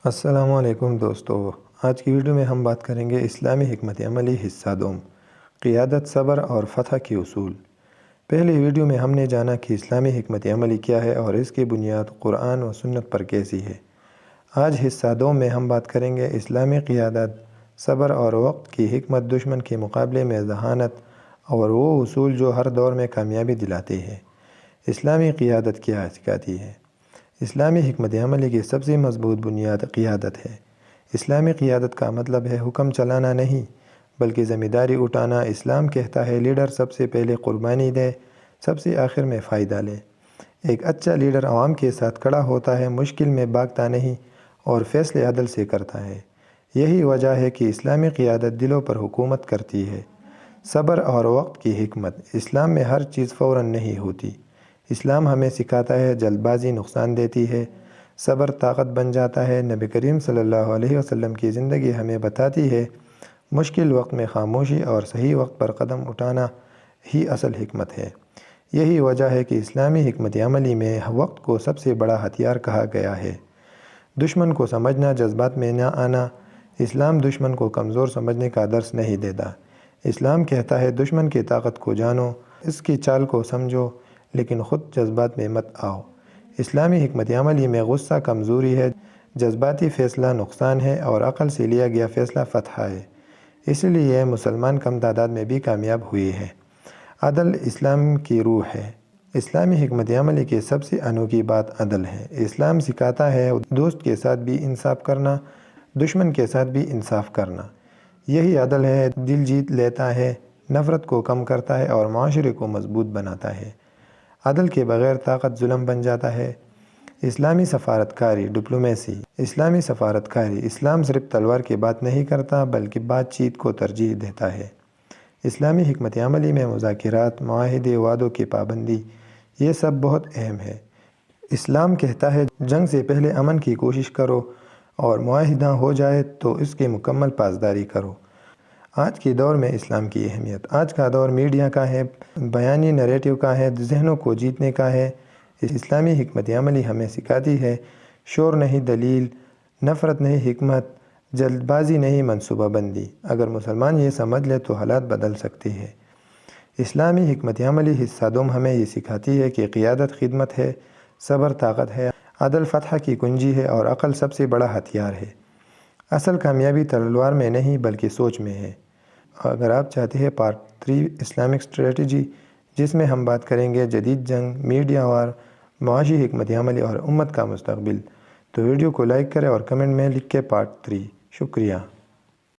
السلام علیکم دوستو، آج کی ویڈیو میں ہم بات کریں گے اسلامی حکمت عملی حصہ دوم، قیادت، صبر اور فتح کے اصول۔ پہلی ویڈیو میں ہم نے جانا کہ اسلامی حکمت عملی کیا ہے اور اس کی بنیاد قرآن و سنت پر کیسی ہے۔ آج حصہ دوم میں ہم بات کریں گے اسلامی قیادت، صبر اور وقت کی حکمت، دشمن کے مقابلے میں ذہانت اور وہ اصول جو ہر دور میں کامیابی دلاتے ہیں۔ اسلامی قیادت کیا سکھاتی ہے؟ اسلامی حکمت عملی کی سب سے مضبوط بنیاد قیادت ہے۔ اسلامی قیادت کا مطلب ہے حکم چلانا نہیں بلکہ ذمہ داری اٹھانا۔ اسلام کہتا ہے لیڈر سب سے پہلے قربانی دے، سب سے آخر میں فائدہ لے۔ ایک اچھا لیڈر عوام کے ساتھ کھڑا ہوتا ہے، مشکل میں بھاگتا نہیں اور فیصلے عدل سے کرتا ہے۔ یہی وجہ ہے کہ اسلامی قیادت دلوں پر حکومت کرتی ہے۔ صبر اور وقت کی حکمت۔ اسلام میں ہر چیز فوراً نہیں ہوتی۔ اسلام ہمیں سکھاتا ہے جلد بازی نقصان دیتی ہے، صبر طاقت بن جاتا ہے۔ نبی کریم صلی اللہ علیہ وسلم کی زندگی ہمیں بتاتی ہے مشکل وقت میں خاموشی اور صحیح وقت پر قدم اٹھانا ہی اصل حکمت ہے۔ یہی وجہ ہے کہ اسلامی حکمت عملی میں وقت کو سب سے بڑا ہتھیار کہا گیا ہے۔ دشمن کو سمجھنا، جذبات میں نہ آنا۔ اسلام دشمن کو کمزور سمجھنے کا درس نہیں دیتا۔ اسلام کہتا ہے دشمن کی طاقت کو جانو، اس کی چال کو سمجھو، لیکن خود جذبات میں مت آؤ۔ اسلامی حکمت عملی میں غصہ کمزوری ہے، جذباتی فیصلہ نقصان ہے اور عقل سے لیا گیا فیصلہ فتح ہے۔ اس لیے مسلمان کم تعداد میں بھی کامیاب ہوئے ہیں۔ عدل اسلام کی روح ہے۔ اسلامی حکمت عملی کی سب سے انوکھی بات عدل ہے۔ اسلام سکھاتا ہے دوست کے ساتھ بھی انصاف کرنا، دشمن کے ساتھ بھی انصاف کرنا۔ یہی عدل ہے، دل جیت لیتا ہے، نفرت کو کم کرتا ہے اور معاشرے کو مضبوط بناتا ہے۔ عدل کے بغیر طاقت ظلم بن جاتا ہے۔ اسلامی سفارتکاری، ڈپلومیسی۔ اسلامی سفارتکاری۔ اسلام صرف تلوار کی بات نہیں کرتا بلکہ بات چیت کو ترجیح دیتا ہے۔ اسلامی حکمت عملی میں مذاکرات، معاہدے، وعدوں کی پابندی، یہ سب بہت اہم ہے۔ اسلام کہتا ہے جنگ سے پہلے امن کی کوشش کرو اور معاہدہ ہو جائے تو اس کی مکمل پاسداری کرو۔ آج کے دور میں اسلام کی اہمیت۔ آج کا دور میڈیا کا ہے، بیانی نیریٹو کا ہے، ذہنوں کو جیتنے کا ہے۔ اسلامی حکمت عملی ہمیں سکھاتی ہے شور نہیں دلیل، نفرت نہیں حکمت، جلد بازی نہیں منصوبہ بندی۔ اگر مسلمان یہ سمجھ لے تو حالات بدل سکتے ہیں۔ اسلامی حکمت عملی حصہ دوم ہمیں یہ سکھاتی ہے کہ قیادت خدمت ہے، صبر طاقت ہے، عدل فتح کی کنجی ہے اور عقل سب سے بڑا ہتھیار ہے۔ اصل کامیابی تلوار میں نہیں بلکہ سوچ میں ہے۔ اگر آپ چاہتے ہیں پارٹ 3 اسلامک اسٹریٹجی، جس میں ہم بات کریں گے جدید جنگ، میڈیا وار، معاشی حکمت عملی اور امت کا مستقبل، تو ویڈیو کو لائک کریں اور کمنٹ میں لکھ کے پارٹ 3۔ شکریہ۔